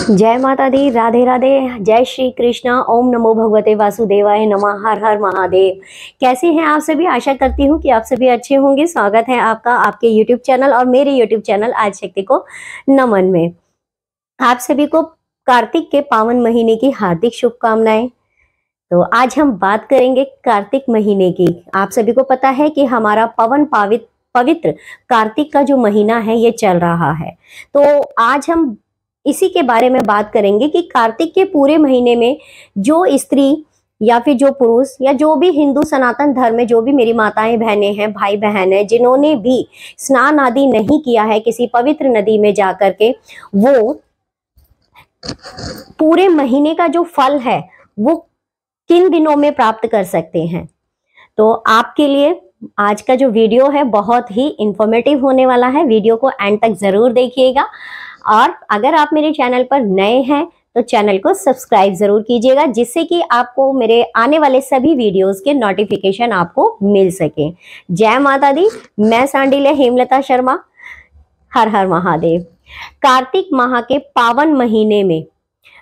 जय माता दी, राधे राधे, जय श्री कृष्णा, ओम नमो भगवते वासुदेवाय नमः, हर हर महादेव। कैसे हैं आप सभी? आशा करती हूँ कि आप सभी अच्छे होंगे। स्वागत है आपका आपके YouTube चैनल और मेरे YouTube चैनल आदिशक्ति को नमन में। आप सभी को कार्तिक के पावन महीने की हार्दिक शुभकामनाएं। तो आज हम बात करेंगे कार्तिक महीने की। आप सभी को पता है कि हमारा पवित्र कार्तिक का जो महीना है ये चल रहा है। तो आज हम इसी के बारे में बात करेंगे कि कार्तिक के पूरे महीने में जो स्त्री या फिर जो पुरुष या जो भी हिंदू सनातन धर्म में जो भी मेरी माताएं बहनें हैं, भाई बहन है, जिन्होंने भी स्नान आदि नहीं किया है किसी पवित्र नदी में जाकर के, वो पूरे महीने का जो फल है वो किन दिनों में प्राप्त कर सकते हैं। तो आपके लिए आज का जो वीडियो है बहुत ही इंफॉर्मेटिव होने वाला है। वीडियो को एंड तक जरूर देखिएगा और अगर आप मेरे चैनल पर नए हैं तो चैनल को सब्सक्राइब जरूर कीजिएगा, जिससे कि आपको मेरे आने वाले सभी वीडियोस के नोटिफिकेशन आपको मिल सके। जय माता दी, मैं सांडिल्य हेमलता शर्मा। हर हर महादेव। कार्तिक माह के पावन महीने में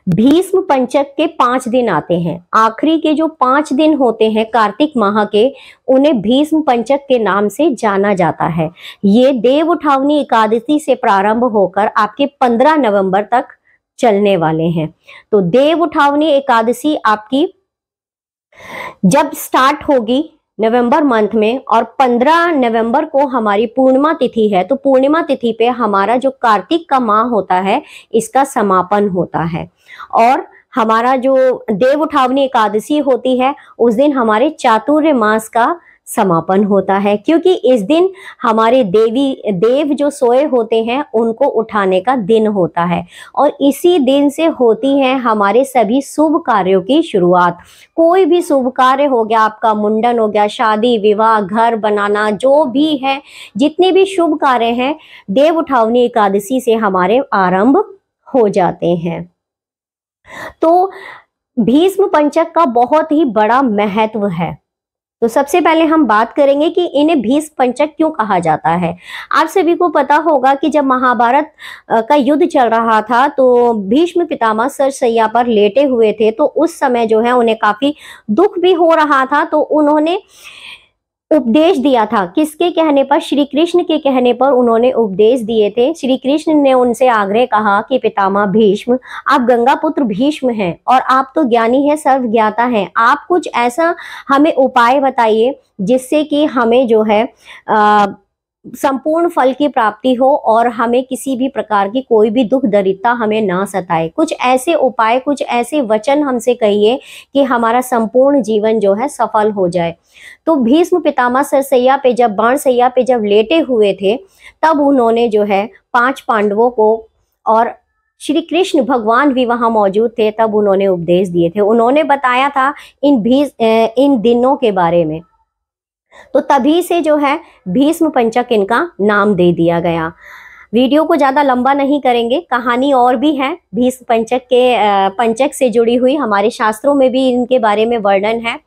भीष्म पंचक के 5 दिन आते हैं। आखिरी के जो 5 दिन होते हैं कार्तिक माह के, उन्हें भीष्म पंचक के नाम से जाना जाता है। ये देव उठावनी एकादशी से प्रारंभ होकर आपके 15 नवंबर तक चलने वाले हैं। तो देव उठावनी एकादशी आपकी जब स्टार्ट होगी नवंबर मंथ में और 15 नवंबर को हमारी पूर्णिमा तिथि है, तो पूर्णिमा तिथि पे हमारा जो कार्तिक का माह होता है इसका समापन होता है। और हमारा जो देव उठावनी एकादशी होती है उस दिन हमारे चातुर्य मास का समापन होता है, क्योंकि इस दिन हमारे देव जो सोए होते हैं उनको उठाने का दिन होता है और इसी दिन से होती है हमारे सभी शुभ कार्यों की शुरुआत। कोई भी शुभ कार्य हो गया, आपका मुंडन हो गया, शादी विवाह, घर बनाना, जो भी है, जितने भी शुभ कार्य हैं देव उठावनी एकादशी से हमारे आरंभ हो जाते हैं। तो भीष्म पंचक का बहुत ही बड़ा महत्व है। तो सबसे पहले हम बात करेंगे कि इन्हें भीष्म पंचक क्यों कहा जाता है। आप सभी को पता होगा कि जब महाभारत का युद्ध चल रहा था तो भीष्म पितामह सरसैया पर लेटे हुए थे, तो उस समय जो है उन्हें काफी दुख भी हो रहा था। तो उन्होंने उपदेश दिया था, किसके कहने पर? श्री कृष्ण के कहने पर उन्होंने उपदेश दिए थे। श्री कृष्ण ने उनसे आग्रह कहा कि पितामह भीष्म, आप गंगा पुत्र भीष्म हैं और आप तो ज्ञानी है, सर्वज्ञाता हैं, आप कुछ ऐसा हमें उपाय बताइए जिससे कि हमें जो है संपूर्ण फल की प्राप्ति हो और हमें किसी भी प्रकार की कोई भी दुख दरिद्रता हमें ना सताए। कुछ ऐसे उपाय, कुछ ऐसे वचन हमसे कहिए कि हमारा संपूर्ण जीवन जो है सफल हो जाए। तो भीष्म पितामह सरसैया पे जब बाणसैया पे जब लेटे हुए थे तब उन्होंने जो है 5 पांडवों को और श्री कृष्ण भगवान भी वहां मौजूद थे, तब उन्होंने उपदेश दिए थे। उन्होंने बताया था इन दिनों के बारे में। तो तभी से जो है भीष्म पंचक इनका नाम दे दिया गया। वीडियो को ज्यादा लंबा नहीं करेंगे, कहानी और भी है भीष्म पंचक से जुड़ी हुई, हमारे शास्त्रों में भी इनके बारे में वर्णन है।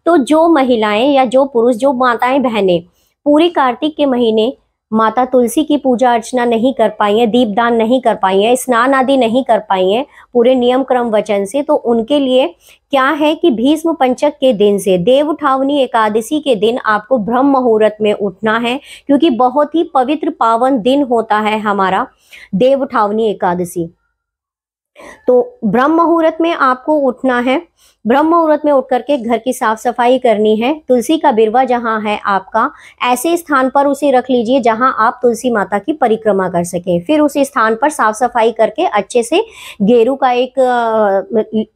तो जो महिलाएं या जो पुरुष, जो माताएं बहनें पूरी कार्तिक के महीने माता तुलसी की पूजा अर्चना नहीं कर पाई हैं, दीपदान नहीं कर पाई हैं, स्नान आदि नहीं कर पाई हैं पूरे नियम क्रम वचन से, तो उनके लिए क्या है कि भीष्म पंचक के दिन से देव उठावनी एकादशी के दिन आपको ब्रह्म मुहूर्त में उठना है, क्योंकि बहुत ही पवित्र पावन दिन होता है हमारा देव उठावनी एकादशी। तो ब्रह्म मुहूर्त में आपको उठना है। ब्रह्म मुहूर्त में उठ करके घर की साफ सफाई करनी है। तुलसी का बिरवा जहां है आपका, ऐसे स्थान पर उसे रख लीजिए जहां आप तुलसी माता की परिक्रमा कर सकें। फिर उस स्थान पर साफ सफाई करके अच्छे से गेरू का एक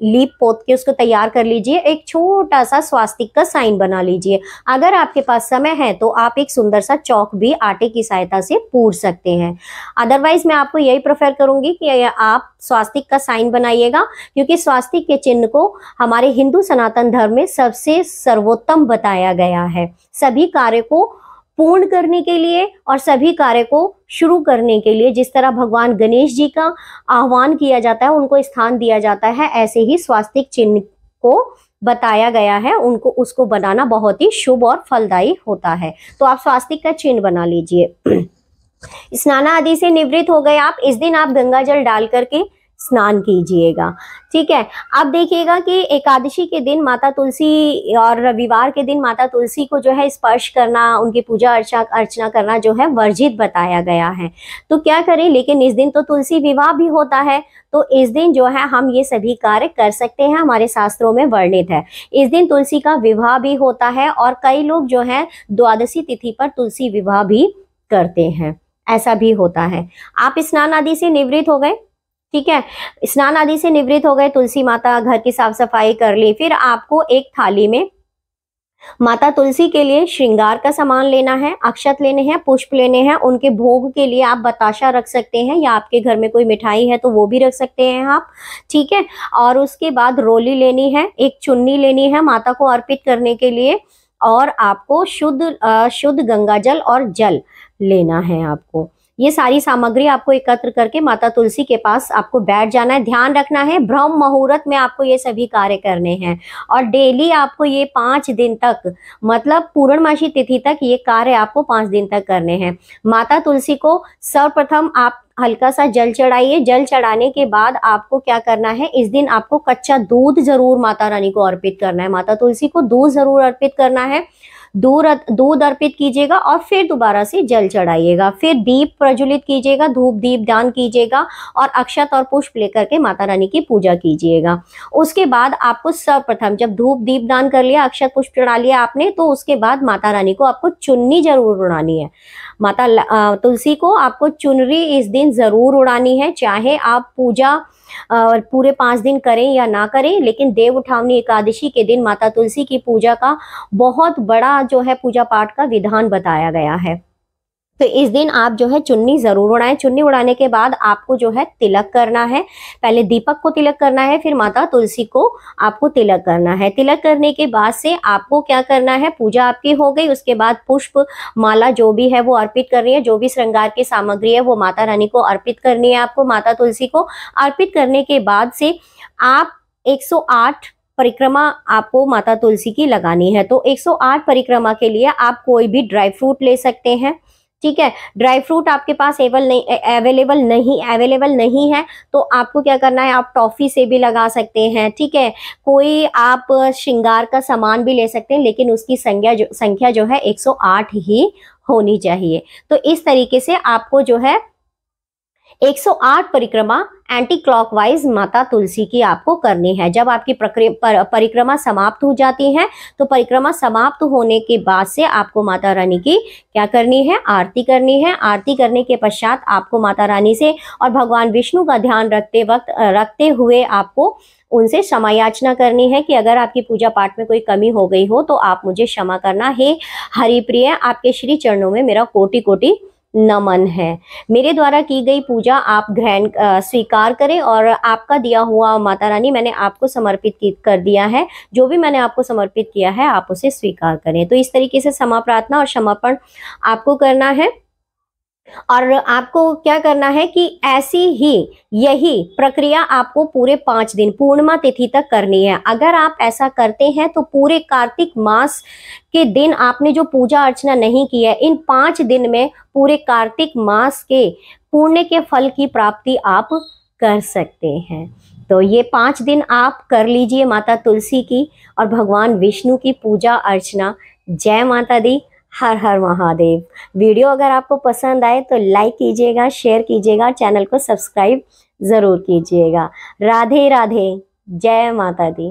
लीप पोत के उसको तैयार कर लीजिए। एक छोटा सा स्वास्तिक का साइन बना लीजिए। अगर आपके पास समय है तो आप एक सुंदर सा चौक भी आटे की सहायता से पूर सकते हैं। अदरवाइज मैं आपको यही प्रेफर करूंगी कि आप स्वास्तिक का साइन बनाइएगा, क्योंकि स्वास्तिक के चिन्ह को हमारे हिंदू सनातन धर्म में सबसे सर्वोत्तम बताया गया है। सभी कार्य को पूर्ण करने के लिए और सभी कार्य को शुरू करने के लिए जिस तरह भगवान गणेश जी का आह्वान किया जाता है, उनको स्थान दिया जाता है, ऐसे ही स्वास्तिक चिन्ह को बताया गया है। उनको उसको बनाना बहुत ही शुभ और फलदायी होता है। तो आप स्वास्तिक का चिन्ह बना लीजिए। स्नान आदि से निवृत्त हो गए आप, इस दिन आप गंगा जल डाल करके स्नान कीजिएगा। ठीक है। अब देखिएगा कि एकादशी के दिन माता तुलसी और रविवार के दिन माता तुलसी को जो है स्पर्श करना, उनकी पूजा अर्चना करना जो है वर्जित बताया गया है। तो क्या करें, लेकिन इस दिन तो तुलसी विवाह भी होता है, तो इस दिन जो है हम ये सभी कार्य कर सकते हैं, हमारे शास्त्रों में वर्णित है। इस दिन तुलसी का विवाह भी होता है और कई लोग जो है द्वादशी तिथि पर तुलसी विवाह भी करते हैं, ऐसा भी होता है। आप स्नान आदि से निवृत्त हो गए, ठीक है, स्नान आदि से निवृत्त हो गए, तुलसी माता घर की साफ सफाई कर ली, फिर आपको एक थाली में माता तुलसी के लिए श्रृंगार का सामान लेना है, अक्षत लेने हैं, पुष्प लेने हैं। उनके भोग के लिए आप बताशा रख सकते हैं या आपके घर में कोई मिठाई है तो वो भी रख सकते हैं आप, ठीक है। और उसके बाद रोली लेनी है, एक चुन्नी लेनी है माता को अर्पित करने के लिए, और आपको शुद्ध गंगा जल और जल लेना है आपको। ये सारी सामग्री आपको एकत्र करके माता तुलसी के पास आपको बैठ जाना है। ध्यान रखना है ब्रह्म मुहूर्त में आपको ये सभी कार्य करने हैं, और डेली आपको ये 5 दिन तक, मतलब पूर्णमासी तिथि तक ये कार्य आपको 5 दिन तक करने हैं। माता तुलसी को सर्वप्रथम आप हल्का सा जल चढ़ाइए। जल चढ़ाने के बाद आपको क्या करना है, इस दिन आपको कच्चा दूध जरूर माता रानी को अर्पित करना है, माता तुलसी को दूध जरूर अर्पित करना है। दूध अर्पित कीजिएगा और फिर दोबारा से जल चढ़ाइएगा, फिर दीप प्रज्वलित कीजिएगा, धूप दीप दान कीजिएगा और अक्षत और पुष्प लेकर के माता रानी की पूजा कीजिएगा। उसके बाद आपको सर्वप्रथम जब धूप दीप दान कर लिया, अक्षत पुष्प चढ़ा लिया आपने, तो उसके बाद माता रानी को आपको चुन्नी जरूर उड़ानी है। माता तुलसी को आपको चुनरी इस दिन जरूर उड़ानी है, चाहे आप पूजा पूरे 5 दिन करें या ना करें, लेकिन देव उठावनी एकादशी के दिन माता तुलसी की पूजा का बहुत बड़ा जो है पूजा पाठ का विधान बताया गया है। तो इस दिन आप जो है चुन्नी जरूर उड़ाएं। चुन्नी उड़ाने के बाद आपको जो है तिलक करना है। पहले दीपक को तिलक करना है, फिर माता तुलसी को आपको तिलक करना है। तिलक करने के बाद से आपको क्या करना है, पूजा आपकी हो गई, उसके बाद पुष्प माला जो भी है वो अर्पित करनी है, जो भी श्रृंगार की सामग्री है वो माता रानी को अर्पित करनी है। आपको माता तुलसी को अर्पित करने के बाद से आप 108 परिक्रमा आपको माता तुलसी की लगानी है। तो 108 परिक्रमा के लिए आप कोई भी ड्राई फ्रूट ले सकते हैं, ठीक है। ड्राई फ्रूट आपके पास अवेलेबल नहीं है तो आपको क्या करना है, आप टॉफी से भी लगा सकते हैं, ठीक है। कोई आप श्रृंगार का सामान भी ले सकते हैं, लेकिन उसकी संख्या जो है 108 ही होनी चाहिए। तो इस तरीके से आपको जो है 108 परिक्रमा एंटी क्लॉकवाइज माता तुलसी की आपको करनी है। जब आपकी परिक्रमा समाप्त हो जाती है तो परिक्रमा समाप्त होने के बाद से आपको माता रानी की क्या करनी है, आरती करनी है। आरती करने के पश्चात आपको माता रानी से और भगवान विष्णु का ध्यान रखते हुए आपको उनसे क्षमा याचना करनी है कि अगर आपकी पूजा पाठ में कोई कमी हो गई हो तो आप मुझे क्षमा करना। हे हरिप्रिय, आपके श्री चरणों में मेरा कोटि कोटि नमन है। मेरे द्वारा की गई पूजा आप ग्रहण स्वीकार करें, और आपका दिया हुआ माता रानी मैंने आपको समर्पित कर दिया है। जो भी मैंने आपको समर्पित किया है आप उसे स्वीकार करें। तो इस तरीके से क्षमा प्रार्थना और समर्पण आपको करना है। और आपको क्या करना है कि ऐसी ही यही प्रक्रिया आपको पूरे 5 दिन पूर्णिमा तिथि तक करनी है। अगर आप ऐसा करते हैं तो पूरे कार्तिक मास के दिन आपने जो पूजा अर्चना नहीं की है, इन 5 दिन में पूरे कार्तिक मास के पुण्य के फल की प्राप्ति आप कर सकते हैं। तो ये 5 दिन आप कर लीजिए माता तुलसी की और भगवान विष्णु की पूजा अर्चना। जय माता दी, हर हर महादेव। वीडियो अगर आपको पसंद आए तो लाइक कीजिएगा, शेयर कीजिएगा, चैनल को सब्सक्राइब जरूर कीजिएगा। राधे राधे, जय माता दी।